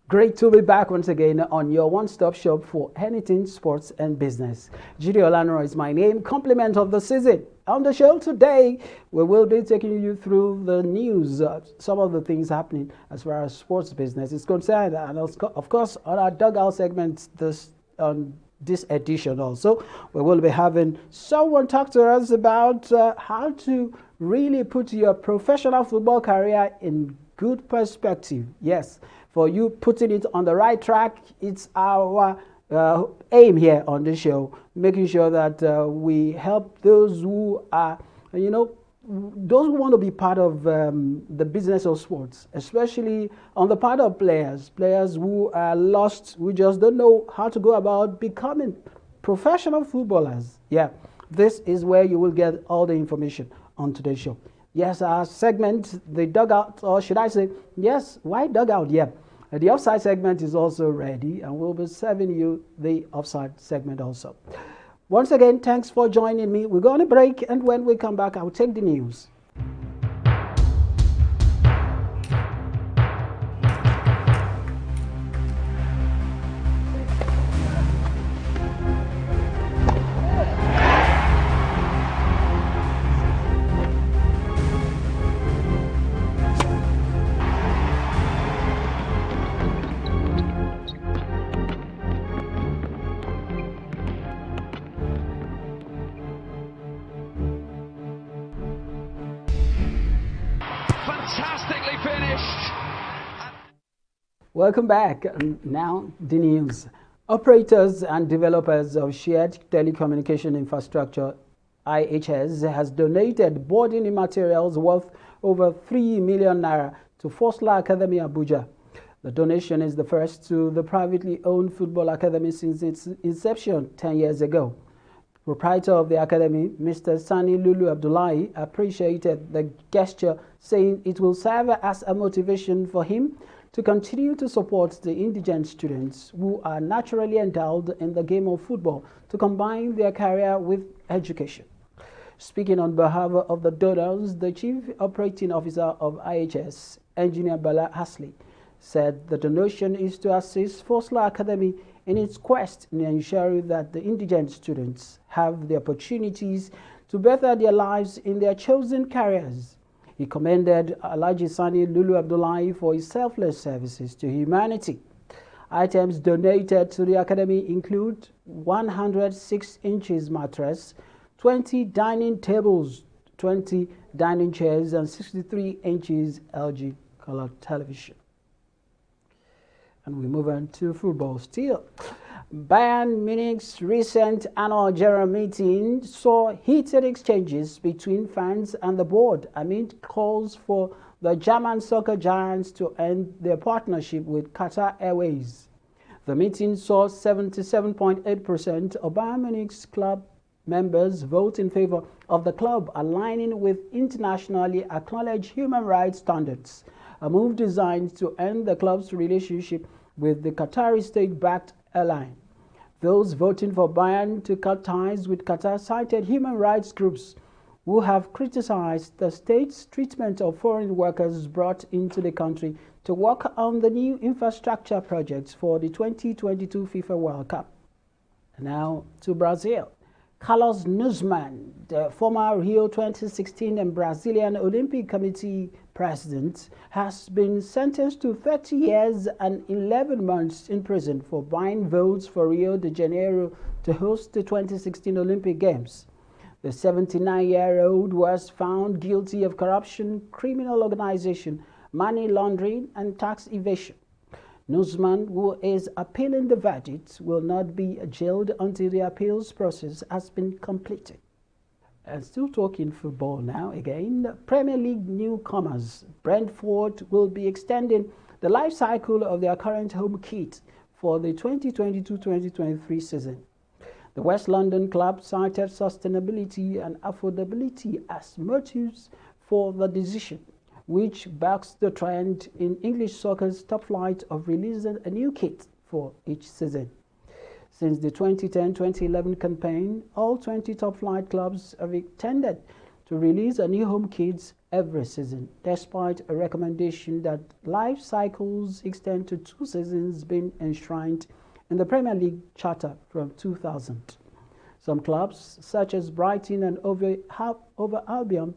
Great to be back once again on your one-stop shop for anything sports and business. Judy Olano is my name, compliment of the season. On the show today, we will be taking you through the news, some of the things happening as far as sports business is concerned, and of course on our dugout segment this edition also, we will be having someone talk to us about how to really put your professional football career in good perspective. Yes, for you putting it on the right track, it's our aim here on the show, making sure that we help those who are, those who want to be part of the business of sports, especially on the part of players who are lost, who just don't know how to go about becoming professional footballers. Yeah, this is where you will get all the information on today's show. Yes, our segment, the dugout, or should I say, yes, why dugout? Yeah, the offside segment is also ready, and we'll be serving you the offside segment also. Once again, thanks for joining me. We're going to break, and when we come back, I'll take the news. Fantastically finished. Welcome back. Now the news. Operators and developers of shared telecommunication infrastructure IHS has donated boarding materials worth over 3 million naira to Fosla Academy Abuja. The donation is the first to the privately owned football academy since its inception 10 years ago. Proprietor of the academy, Mr. Sani Lulu Abdullahi, appreciated the gesture, saying it will serve as a motivation for him to continue to support the indigent students who are naturally endowed in the game of football to combine their career with education. Speaking on behalf of the donors, the Chief Operating Officer of IHS, Engineer Bala Hasley, said the donation is to assist Fosla Academy in its quest in ensuring that the indigent students have the opportunities to better their lives in their chosen careers. He commended Alhaji Sani Lulu Abdullahi for his selfless services to humanity. Items donated to the academy include 106 inches mattress, 20 dining tables, 20 dining chairs, and 63 inches LG color television. And we move on to football still. Bayern Munich's recent annual general meeting saw heated exchanges between fans and the board amid calls for the German soccer giants to end their partnership with Qatar Airways. The meeting saw 77.8% of Bayern Munich's club members vote in favor of the club aligning with internationally acknowledged human rights standards, a move designed to end the club's relationship with the Qatari state-backed airline. Those voting for Bayern to cut ties with Qatar cited human rights groups who have criticized the state's treatment of foreign workers brought into the country to work on the new infrastructure projects for the 2022 FIFA World Cup. Now to Brazil. Carlos Nuzman, the former Rio 2016 and Brazilian Olympic Committee president, has been sentenced to 30 years and 11 months in prison for buying votes for Rio de Janeiro to host the 2016 Olympic Games. The 79-year-old was found guilty of corruption, criminal organization, money laundering, and tax evasion. Nuzman, who is appealing the verdict, will not be jailed until the appeals process has been completed. And still talking football now again, Premier League newcomers Brentford will be extending the life cycle of their current home kit for the 2022-2023 season. The West London club cited sustainability and affordability as motives for the decision, which backs the trend in English soccer's top flight of releasing a new kit for each season. Since the 2010-2011 campaign, all 20 top flight clubs have intended to release a new home kits every season, despite a recommendation that life cycles extend to 2 seasons being enshrined in the Premier League Charter from 2000. Some clubs, such as Brighton and Over Albion,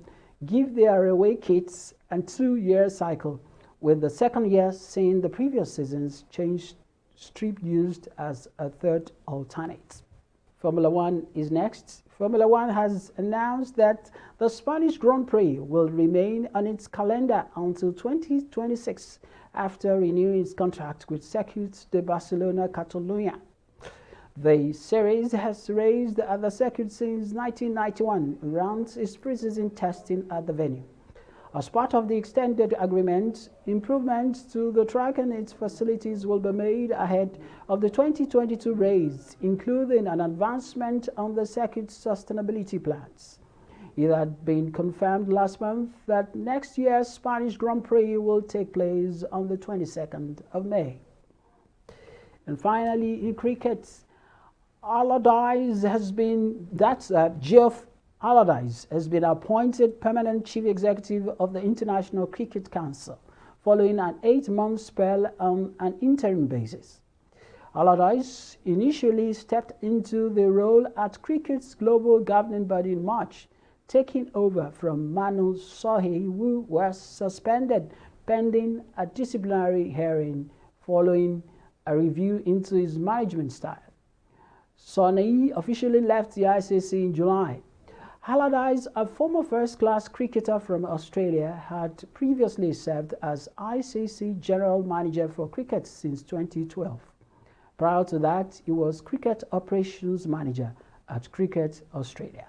give their away kits a 2-year cycle, with the second year seeing the previous season's change strip used as a third alternate. Formula One is next. Formula One has announced that the Spanish Grand Prix will remain on its calendar until 2026 after renewing its contract with Circuit de Barcelona Catalunya. The series has raced at the circuit since 1991 and runs its pre-season testing at the venue. As part of the extended agreement, improvements to the track and its facilities will be made ahead of the 2022 race, including an advancement on the circuit's sustainability plans. It had been confirmed last month that next year's Spanish Grand Prix will take place on the 22nd of May. And finally, in cricket, Geoff Allardyce has been appointed permanent chief executive of the International Cricket Council, following an 8-month spell on an interim basis. Allardyce initially stepped into the role at cricket's global governing body in March, taking over from Manu Sohi, who was suspended pending a disciplinary hearing following a review into his management style. Sohi officially left the ICC in July. Allardyce, a former first-class cricketer from Australia, had previously served as ICC General Manager for Cricket since 2012. Prior to that, he was Cricket Operations Manager at Cricket Australia.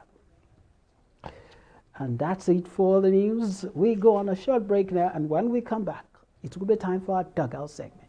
And that's it for the news. We go on a short break now, and when we come back, it will be time for our dugout segment.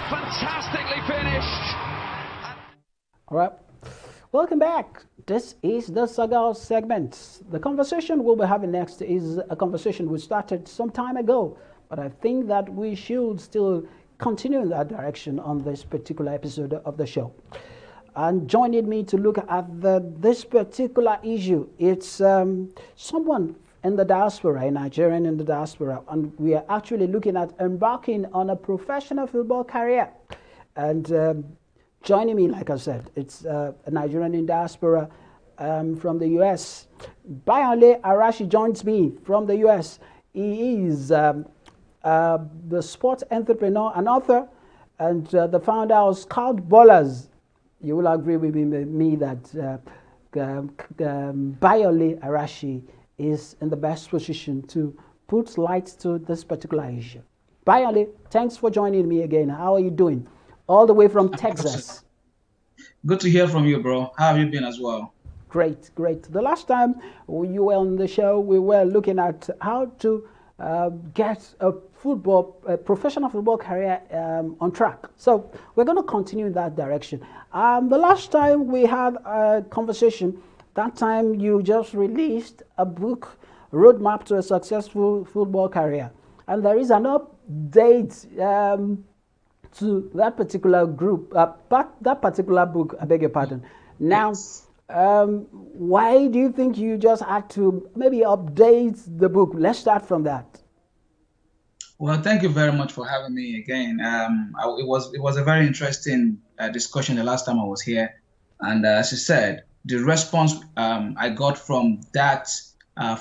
Fantastically finished. All right, welcome back. This is the Sagal segment. The conversation we'll be having next is a conversation we started some time ago, but I think that we should still continue in that direction on this particular episode of the show. And joining me to look at this particular issue, it's someone in the diaspora, a Nigerian in the diaspora, and we are actually looking at embarking on a professional football career. And joining me, like I said, it's a Nigerian in diaspora from the U.S. Bayonle Arashi joins me from the U.S. He is the sports entrepreneur and author, and the founder of Scout Ballers. You will agree with me that Bayonle Arashi is in the best position to put light to this particular issue. Bayonle, thanks for joining me again. How are you doing? All the way from Texas. Good to hear from you, bro. How have you been as well? Great, great. The last time you were on the show, we were looking at how to get a professional football career on track. So we're going to continue in that direction. The last time we had a conversation, that time you just released a book, Roadmap to a Successful Football Career. And there is an update to that particular group, that particular book, I beg your pardon. Now, Yes. why do you think you just had to maybe update the book? Let's start from that. Well, thank you very much for having me again. It was a very interesting discussion the last time I was here, and as you said, the response I got from that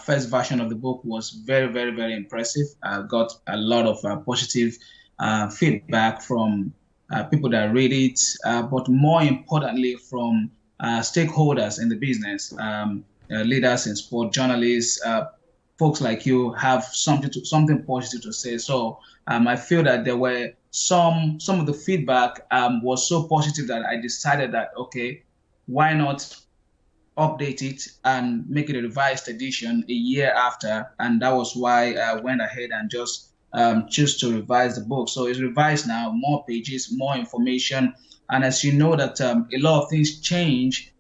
first version of the book was very, very, very impressive. I got a lot of positive feedback from people that read it, but more importantly from stakeholders in the business, leaders in sport, journalists, folks like you have something positive to say. So I feel that there were some of the feedback was so positive that I decided that, okay, why not update it and make it a revised edition a year after, and that was why I went ahead and just choose to revise the book. So it's revised now, more pages, more information, and as you know that a lot of things change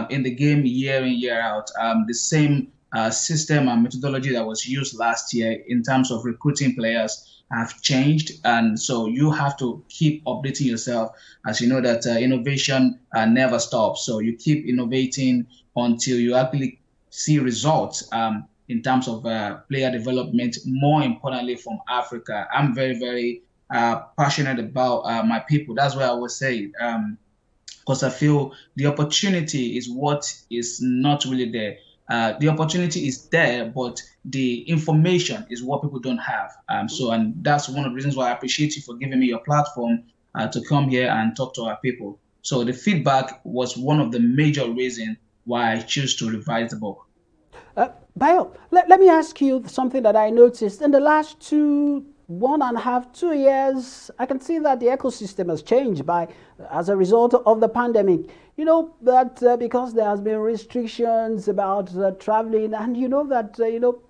in the game year in year out. The same system and methodology that was used last year in terms of recruiting players have changed, and so you have to keep updating yourself. As you know that innovation never stops, so you keep innovating until you actually see results in terms of player development. More importantly, from Africa, I'm very passionate about my people. That's why I was saying. Because I feel the opportunity is what is not really there. The opportunity is there, but the information is what people don't have. And that's one of the reasons why I appreciate you for giving me your platform to come here and talk to our people. So the feedback was one of the major reasons why I choose to revise the book. Bayo, let me ask you something that I noticed in the last 1.5, 2 years. I can see that the ecosystem has changed as a result of the pandemic. You know that because there has been restrictions about traveling, and you know that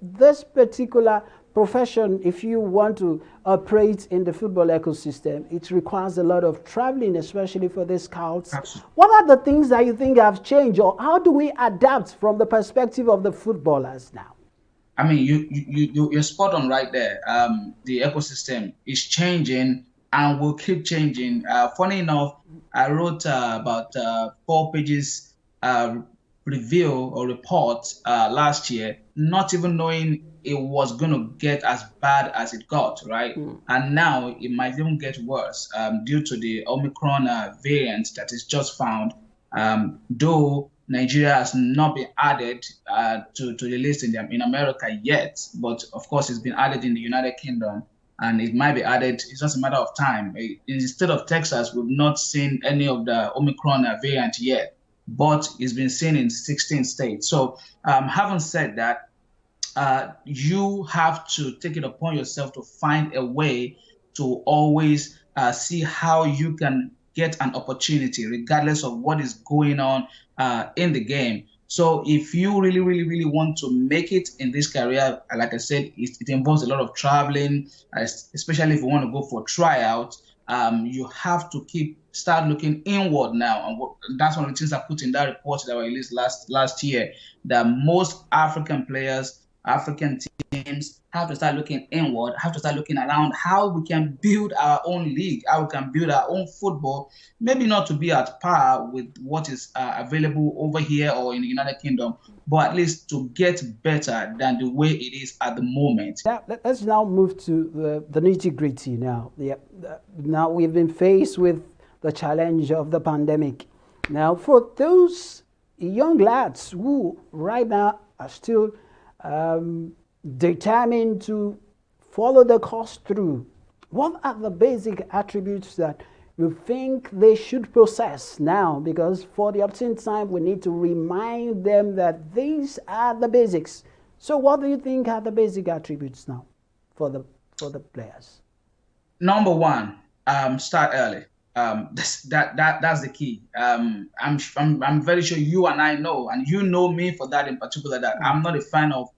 this particular profession, if you want to operate in the football ecosystem, it requires a lot of traveling, especially for the scouts. Absolutely. What are the things that you think have changed, or how do we adapt from the perspective of the footballers now? I mean, you're spot on right there. The ecosystem is changing and will keep changing. Funny enough, I wrote about 4 pages review or report last year, not even knowing it was going to get as bad as it got, right? And now it might even get worse due to the Omicron variant that is just found. Though Nigeria has not been added to the list in America yet, but of course it's been added in the United Kingdom, and it might be added. It's just a matter of time. In the state of Texas, we've not seen any of the Omicron variant yet, but it's been seen in 16 states. So having said that, you have to take it upon yourself to find a way to always see how you can get an opportunity, regardless of what is going on in the game. So if you really want to make it in this career, like I said, it involves a lot of traveling, especially if you want to go for tryout. You have to start looking inward now, and that's one of the things I put in that report that I released last year. That most African players, African teams have to start looking inward, have to start looking around how we can build our own league, how we can build our own football, maybe not to be at par with what is available over here or in the United Kingdom, but at least to get better than the way it is at the moment. Let's now move to the nitty-gritty now. Now we've been faced with the challenge of the pandemic. Now, for those young lads who right now are still determined to follow the course through, what are the basic attributes that you think they should possess now? Because for the obscene time, we need to remind them that these are the basics. So what do you think are the basic attributes now for the players? Number one, start early. That's the key. I'm very sure you and I know, and you know me for that in particular, that I'm not a fan of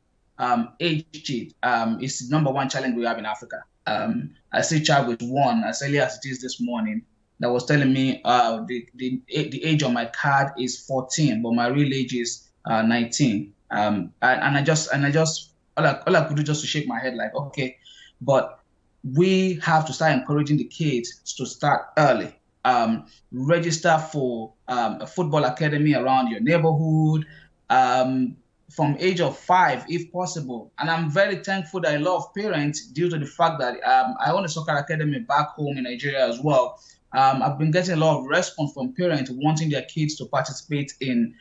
age cheat. It's the number one challenge we have in Africa. I see child with one as early as it is this morning that was telling me the age on my card is 14, but my real age is 19. And I just all I could do just to shake my head like, okay, but we have to start encouraging the kids to start early. Register for a football academy around your neighborhood from age of 5, if possible. And I'm very thankful that a lot of parents, due to the fact that I own a soccer academy back home in Nigeria as well, I've been getting a lot of response from parents wanting their kids to participate in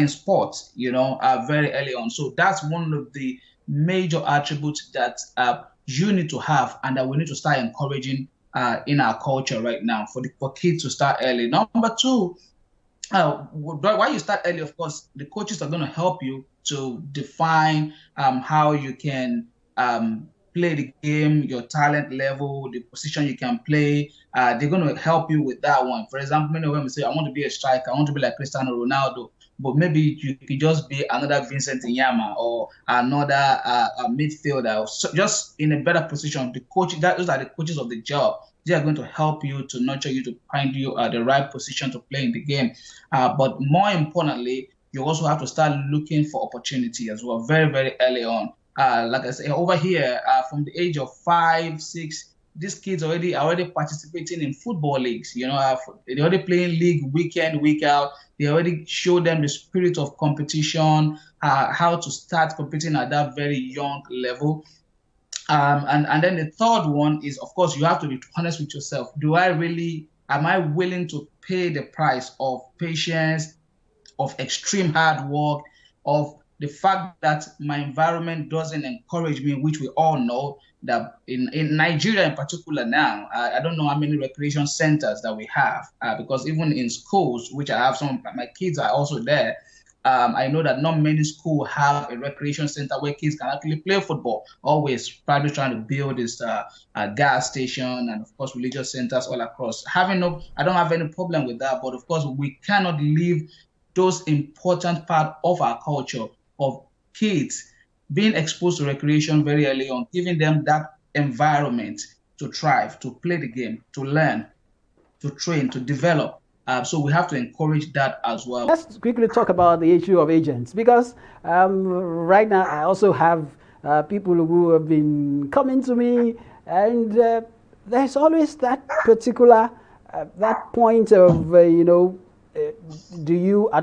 sports, very early on. So that's one of the major attributes that you need to have, and that we need to start encouraging in our culture right now for kids to start early. Number two, while you start early, of course, the coaches are going to help you to define how you can play the game, your talent level, the position you can play. They're going to help you with that one. For example, many of them say, I want to be a striker, I want to be like Cristiano Ronaldo. but maybe you could just be another Vincent Inyama or another midfielder, so just in a better position. The coach, those are the coaches of the job. They are going to help you, to nurture you, to find you the right position to play in the game. But more importantly, you also have to start looking for opportunity as well, very, very early on. Like I said, over here, from the age of 5, 6, these kids already participating in football leagues. They're already playing league week in, week out. They already show them the spirit of competition, how to start competing at that very young level. And then the third one is, of course, you have to be honest with yourself. Am I willing to pay the price of patience, of extreme hard work, of the fact that my environment doesn't encourage me, which we all know that in Nigeria in particular now, I don't know how many recreation centers that we have, because even in schools, which I have, some of my kids are also there. I know that not many schools have a recreation center where kids can actually play football. Always probably trying to build this gas station and of course religious centers all across. I don't have any problem with that, but of course we cannot leave those important part of our culture of kids being exposed to recreation very early on, giving them that environment to thrive, to play the game, to learn, to train, to develop. So we have to encourage that as well. Let's quickly talk about the issue of agents, because right now I also have people who have been coming to me, and there's always that particular that point of at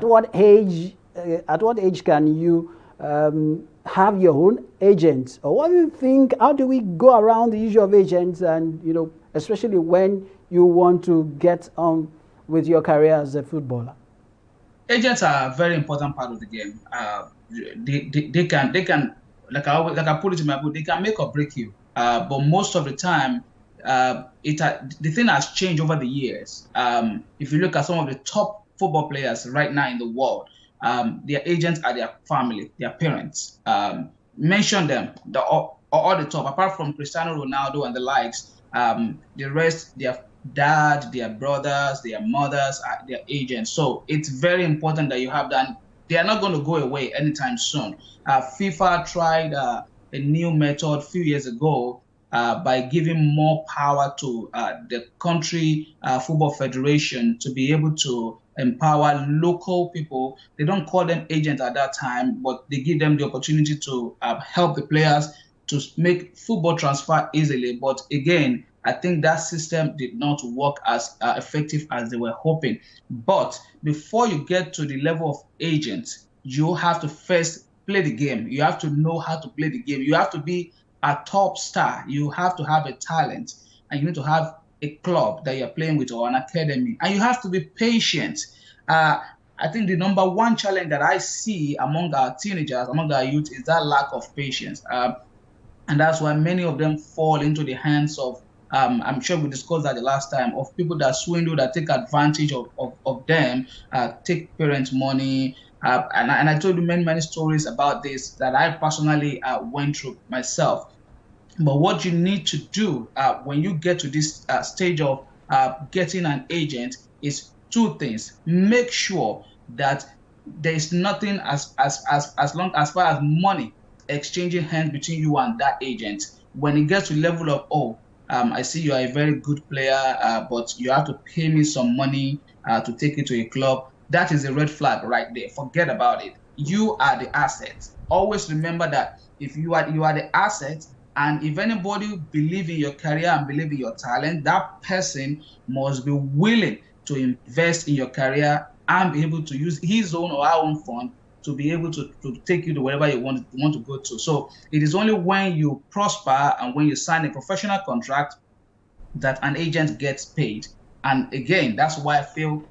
what age can you have your own agent, or what do you think? How do we go around the issue of agents, and especially when you want to get on with your career as a footballer? Agents are a very important part of the game. They can like I put it in my book, they can make or break you. But most of the time, the thing has changed over the years. If you look at some of the top football players right now in the world, their agents are their family, their parents. Mention them, all the top, apart from Cristiano Ronaldo and the likes. The rest, their dad, their brothers, their mothers, their agents. So it's very important that you have that. They are not going to go away anytime soon. FIFA tried a new method a few years ago by giving more power to the country football federation to be able to empower local people. They don't call them agents at that time, but they give them the opportunity to help the players to make football transfer easily. But again, I think that system did not work as effective as they were hoping. But before you get to the level of agent, you have to first play the game. You have to know how to play the game. You have to be a top star. You have to have a talent, and you need to have a club that you're playing with or an academy. And you have to be patient. I think the number one challenge that I see among our teenagers, among our youth, is that lack of patience. And that's why many of them fall into the hands of, I'm sure we discussed that the last time, of people that swindle, that take advantage of them, take parents' money. And I told you many stories about this that I personally went through myself. But what you need to do when you get to this stage of getting an agent is two things. Make sure that there is nothing as far as money exchanging hands between you and that agent. When it gets to the level of, I see you are a very good player, but you have to pay me some money to take you to a club, that is a red flag right there. Forget about it. You are the asset. Always remember that if you are the asset, and if anybody believes in your career and believe in your talent, that person must be willing to invest in your career and be able to use his own or our own fund to be able to take you to wherever you want to go to. So it is only when you prosper and when you sign a professional contract that an agent gets paid. And again, that's why I feel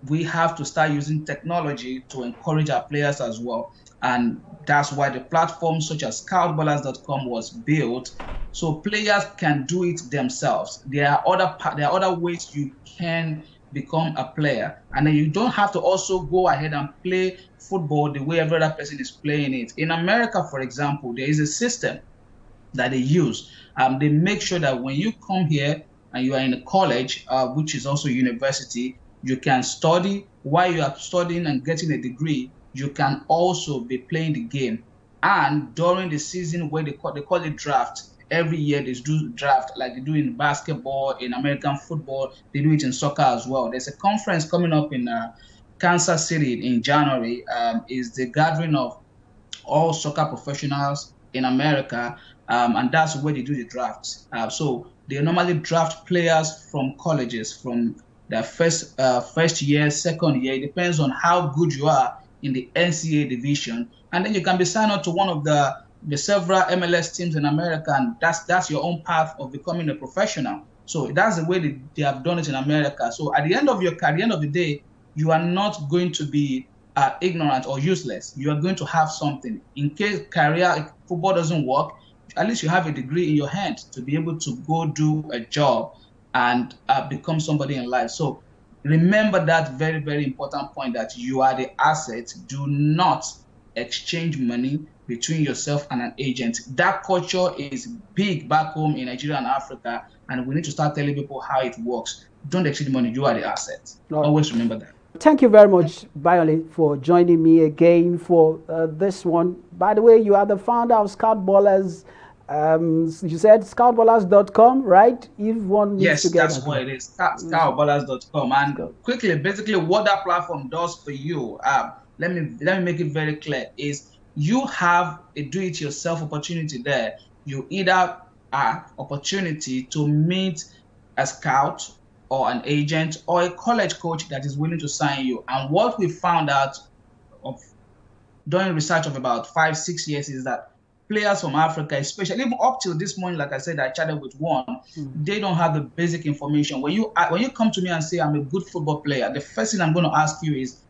we have to start using technology to encourage our players as well. And that's why the platform such as scoutballers.com was built, so players can do it themselves. There are other ways you can become a player, and then you don't have to also go ahead and play football the way every other person is playing it. In America, for example, there is a system that they use. They make sure that when you come here and you are in a college, which is also university, You can study. While you are studying and getting a degree, you can also be playing the game. And during the season where they call it draft, every year they do draft like they do in basketball, in American football, they do it in soccer as well. There's a conference coming up in Kansas City in January. Is the gathering of all soccer professionals in America, and that's where they do the drafts. So they normally draft players from colleges, from their first year, second year. It depends on how good you are in the NCAA division, and then you can be signed up to one of the several MLS teams in America, and that's your own path of becoming a professional. So that's the way they have done it in America. So at the end of at the end of the day, you are not going to be ignorant or useless. You are going to have something. In case football doesn't work, at least you have a degree in your hand to be able to go do a job and become somebody in life. So remember that very, very important point, that you are the asset. Do not exchange money between yourself and an agent. That culture is big back home in Nigeria and Africa, and we need to start telling people how it works. Don't exchange money. You are the asset. Always remember that. Thank you very much, Biole, for joining me again for this one. By the way, you are the founder of Scout Ballers. You said scoutballers.com, right? If one needs to get that's what it is. Scoutballers.com. And quickly, basically, what that platform does for you, let me make it very clear, is you have a do-it-yourself opportunity there. You either have opportunity to meet a scout or an agent or a college coach that is willing to sign you. And what we found out of doing research of about 5-6 years is that players from Africa, especially even up till this morning, like I said, I chatted with one, they don't have the basic information. When you come to me and say I'm a good football player, the first thing I'm going to ask you is,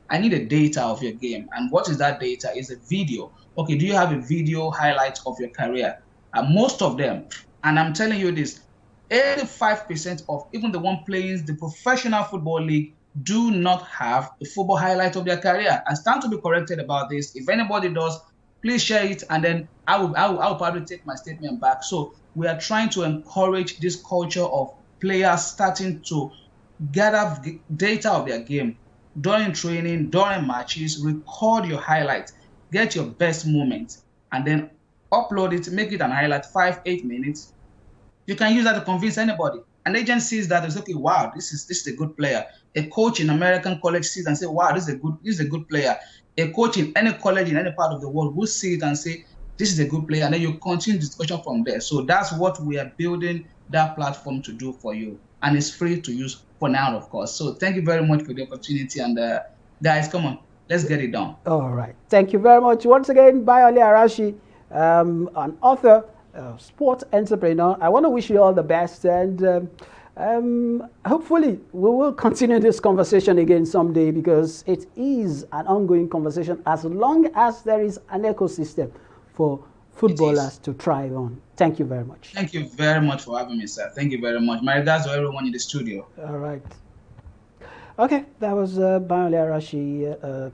I need a data of your game. And what is that data? Is a video. Okay, do you have a video highlight of your career? Most of them, and I'm telling you this, 85% of even the one playing the professional football league do not have a football highlight of their career. I stand to be corrected about this. If anybody does, please share it, and then I will probably take my statement back. So we are trying to encourage this culture of players starting to gather data of their game during training, during matches. Record your highlights, get your best moments, and then upload it, make it an highlight, 5-8 minutes. You can use that to convince anybody. An agent sees that and says, okay, wow, this is a good player. A coach in American college sees and say, wow, this is a good player. A coach in any college in any part of the world will see it and say, this is a good player. And then you continue discussion from there. So that's what we are building that platform to do for you. And it's free to use for now, of course. So thank you very much for the opportunity. And guys, come on, let's get it done. All right. Thank you very much. Once again, Biole Arashi, an author, sport entrepreneur. I want to wish you all the best, and hopefully we will continue this conversation again someday, because it is an ongoing conversation as long as there is an ecosystem for footballers to thrive on. Thank you very much. Thank you very much for having me, sir. Thank you very much. My regards to everyone in the studio. All right. Okay, that was Biole Arashi,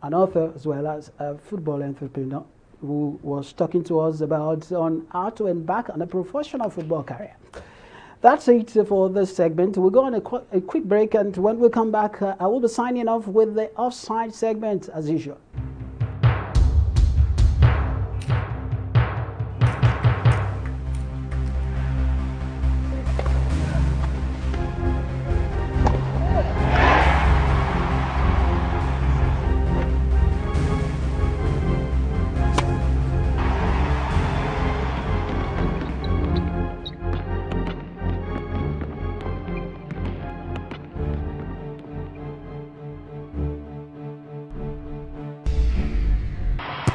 an author as well as a football entrepreneur, who was talking to us about on how to embark on a professional football career. That's it for this segment. We'll go on a quick break, and when we come back, I will be signing off with the offside segment as usual.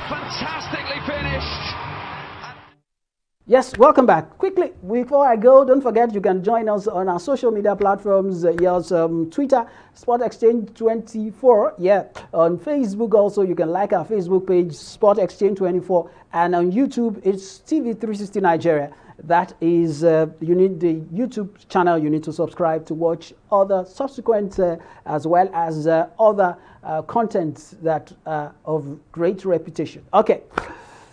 Fantastically finished. Yes, welcome back. Quickly, before I go, don't forget you can join us on our social media platforms. Yes, Twitter, Sport Exchange 24. Yeah, on Facebook also, you can like our Facebook page, Sport Exchange 24. And on YouTube, it's TV360 Nigeria. That is, you need the YouTube channel. You need to subscribe to watch other subsequent as well as other content that of great reputation. Okay.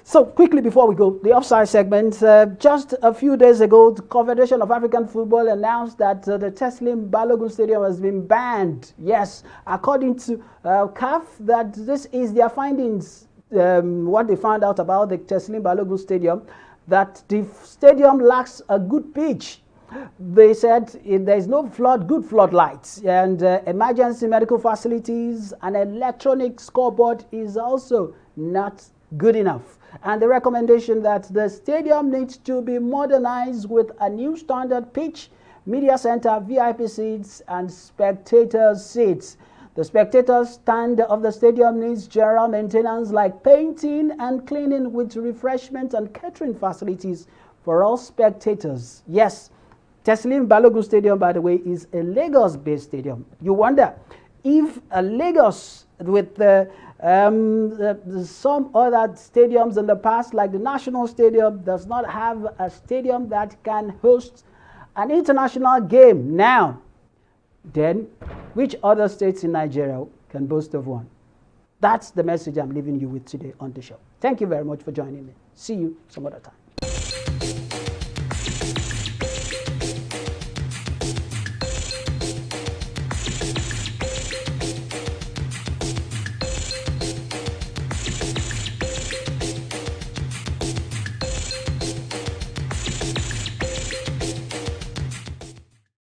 So quickly before we go, the offside segment. Just a few days ago, the Confederation of African Football announced that the Teslim Balogun Stadium has been banned. Yes, according to CAF, that this is their findings. What they found out about the Teslim Balogun Stadium, that the stadium lacks a good pitch. They said there is no good floodlights, and emergency medical facilities and electronic scoreboard is also not good enough. And the recommendation that the stadium needs to be modernized with a new standard pitch, media center, VIP seats, and spectator seats. The spectator stand of the stadium needs general maintenance like painting and cleaning with refreshment and catering facilities for all spectators. Yes, Teslim Balogun Stadium, by the way, is a Lagos-based stadium. You wonder if Lagos, with some other stadiums in the past, like the National Stadium, does not have a stadium that can host an international game now, then which other states in Nigeria can boast of one? That's the message I'm leaving you with today on the show. Thank you very much for joining me. See you some other time.